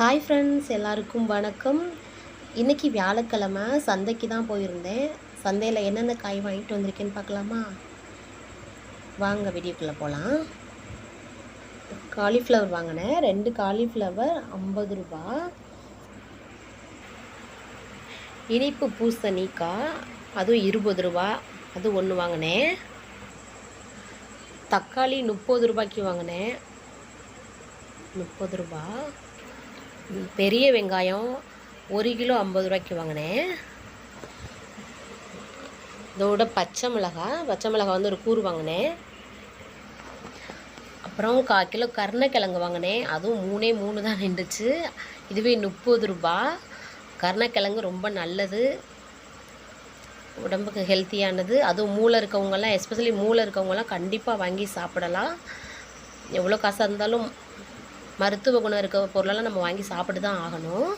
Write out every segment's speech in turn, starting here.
Hi friends, எல்லாருக்கும் வணக்கம். இன்றைக்கி வியாழக்கிழமை சந்தைக்கு தான் போயிருந்தேன். சந்தையில் என்னென்ன காய் வாங்கிட்டு வந்திருக்கேன்னு பார்க்கலாமா? வாங்க வீடியோக்குள்ளே போகலாம். காலிஃப்ளவர் வாங்கினேன். 2 காலிஃப்ளவர் 50 ரூபா. இனிப்பு பூசணிக்காய் அதுவும் 20 ரூபா, அது ஒன்று வாங்கினேன். தக்காளி 30 ரூபாய்க்கு வாங்கினேன், 30 ரூபா. பெரிய வெங்காயம் 1 கிலோ 50 ரூபாய்க்கு வாங்கினேன். இதோட பச்சை மிளகாய் வந்து ஒரு கூறு வாங்கினேன். அப்புறம் 1/4 கிலோ கருணக்கிழங்கு வாங்கினேன். அதுவும் 3 தான் நின்றுச்சு. இதுவே 30 ரூபா. கருணக்கிழங்கு ரொம்ப நல்லது, உடம்புக்கு ஹெல்த்தியானது. அதுவும் மூளை இருக்கவங்கெல்லாம், எஸ்பெஷலி மூளை இருக்கவங்கெல்லாம் கண்டிப்பாக வாங்கி சாப்பிடலாம். எவ்வளோ காசாக இருந்தாலும் மருத்துவ குணம் இருக்க பொருளெல்லாம் நம்ம வாங்கி சாப்பிட்டு தான் ஆகணும்.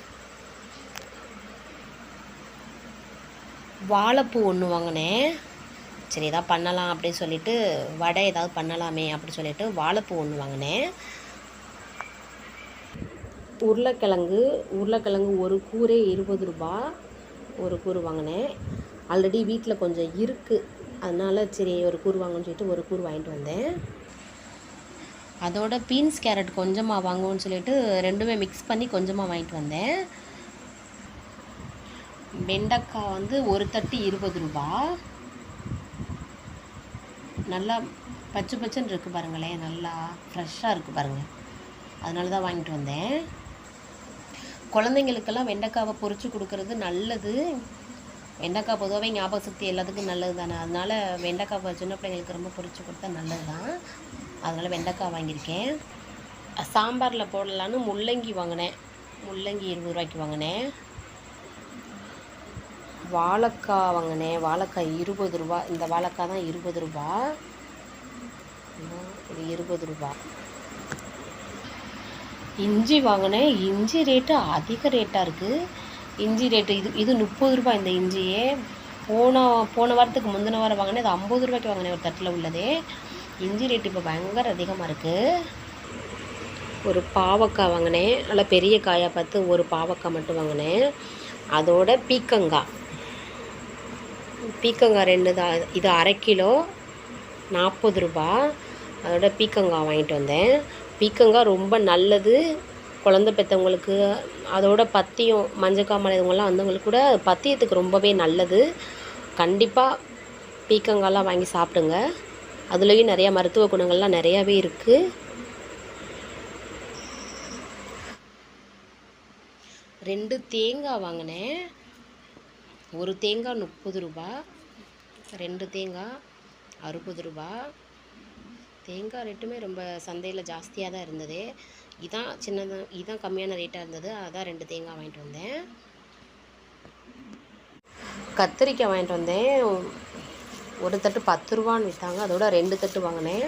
வாழைப்பூ ஒன்று வாங்கினேன். சரி, எதாவது பண்ணலாம் அப்படின்னு சொல்லிட்டு, வடை ஏதாவது பண்ணலாமே அப்படின்னு சொல்லிட்டு வாழைப்பூ ஒன்று வாங்கினேன். உருளைக்கிழங்கு ஒரு கூரே 20 ரூபா, ஒரு கூறு வாங்கினேன். ஆல்ரெடி வீட்டில் கொஞ்சம் இருக்குது, அதனால் சரி ஒரு கூறு வாங்கணும்னு சொல்லிட்டு ஒரு கூறு வாங்கிட்டு வந்தேன். அதோட பீன்ஸ் கேரட் கொஞ்சமாக வாங்குவோன்னு சொல்லிட்டு ரெண்டுமே மிக்ஸ் பண்ணி கொஞ்சமாக வாங்கிட்டு வந்தேன். வெண்டைக்காய் வந்து ஒரு தட்டு 20 ரூபா. நல்லா பச்சைன்னு இருக்குது பாருங்களேன், நல்லா ஃப்ரெஷ்ஷாக இருக்குது பாருங்கள், அதனால தான் வாங்கிட்டு வந்தேன். குழந்தைங்களுக்கெல்லாம் வெண்டைக்காவை பொரித்து கொடுக்கறது நல்லது. வெண்டைக்காய் பொதுவாகவே ஞாபக சக்தி எல்லாத்துக்கும் நல்லது தானே, அதனால் வெண்டைக்காய் சின்ன பிள்ளைங்களுக்கு ரொம்ப பொரித்து கொடுத்தா நல்லது தான். அதனால் வெண்டைக்காய் வாங்கியிருக்கேன். சாம்பாரில் போடலான்னு முள்ளங்கி வாங்கினேன். முள்ளங்கி 20 ரூபாய்க்கு வாங்கினேன். வாழைக்காய் வாங்கினேன். வாழைக்காய் 20 ரூபா. இந்த வாழைக்காய் தான் 20 ரூபா. இது 20 ரூபா. இஞ்சி வாங்கினேன். இஞ்சி ரேட்டு அதிக ரேட்டாக இருக்குது. இஞ்சி ரேட்டு இது 30 ரூபா. இந்த இஞ்சியே போன வாரத்துக்கு முந்தின வாரம் வாங்கினேன். அது 50 ரூபாய்க்கு வாங்கினேன் ஒரு தட்டில் உள்ளதே. இஞ்சி ரேட்டு இப்போ பயங்கர அதிகமாக இருக்குது. ஒரு பாவக்காய் வாங்கினேன். நல்லா பெரிய காயாக பார்த்து ஒரு பாவக்காய் மட்டும் வாங்கினேன். அதோட பீக்கங்காய் 2 தான். இது 1/2 கிலோ 40 ரூபா. அதோட பீக்கங்காய் வாங்கிட்டு வந்தேன். பீக்கங்காய் ரொம்ப நல்லது குழந்தை பெற்றவங்களுக்கு. அதோட பத்தியம், மஞ்சக்காமலை இதுவங்கெல்லாம் வந்தவங்களுக்கு கூட பத்தியத்துக்கு ரொம்பவே நல்லது. கண்டிப்பாக பீக்கங்காய்லாம் வாங்கி சாப்பிடுங்க. அதுலேயும் நிறையா மருத்துவ குணங்கள்லாம் நிறையாவே இருக்குது. ரெண்டு தேங்காய் வாங்கினேன். ஒரு தேங்காய் 30 ரூபா, 2 தேங்காய் 60 ரூபா. தேங்காய் ரேட்டுமே ரொம்ப சந்தையில் ஜாஸ்தியாக தான் இருந்தது. இதான் கம்மியான ரேட்டாக இருந்தது, அதான் 2 தேங்காய் வாங்கிட்டு வந்தேன். கத்திரிக்காய் வாங்கிட்டு வந்தேன். ஒரு தட்டு 10 ரூபான்னு விற்றாங்க. அதோட 2 தட்டு வாங்கினேன்.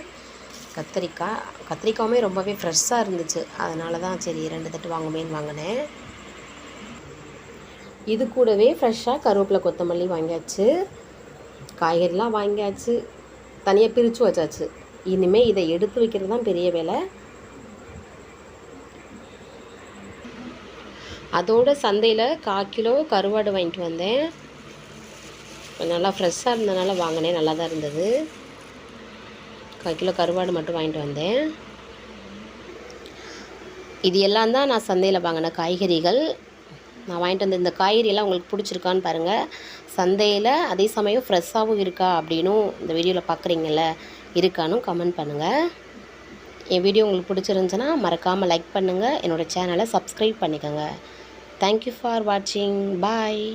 கத்திரிக்காயுமே ரொம்பவே ஃப்ரெஷ்ஷாக இருந்துச்சு, அதனால தான் சரி 2 தட்டு வாங்குமேன்னு வாங்கினேன். இது கூடவே ஃப்ரெஷ்ஷாக கருவேப்பிலை கொத்தமல்லி வாங்கியாச்சு. காய்கறிலாம் வாங்கியாச்சு, தனியாக பிரித்து வச்சாச்சு. இனிமேல் இதை எடுத்து வைக்கிறது தான் பெரிய வேலை. அதோட சந்தையில் 1/4 கிலோ கருவாடு வாங்கிட்டு வந்தேன். நல்லா ஃப்ரெஷ்ஷாக இருந்ததுனால வாங்கினேன், நல்லா தான் இருந்தது. 1/4 கிலோ கருவாடு மட்டும் வாங்கிட்டு வந்தேன். இது எல்லாம் தான் நான் சந்தையில் வாங்கின காய்கறிகள். நான் வாங்கிட்டு வந்த இந்த காய்கறியெல்லாம் உங்களுக்கு பிடிச்சிருக்கான்னு பாருங்கள். சந்தையில் அதே சமயம் ஃப்ரெஷ்ஷாகவும் இருக்கா அப்படின்னும் இந்த வீடியோவில் பார்க்குறீங்கள, இருக்கானும் கமெண்ட் பண்ணுங்கள். என் வீடியோ உங்களுக்கு பிடிச்சிருந்துச்சுன்னா மறக்காமல் லைக் பண்ணுங்கள். என்னோடய சேனலை சப்ஸ்கிரைப் பண்ணிக்கோங்க. தேங்க்யூ ஃபார் வாட்சிங். பாய்.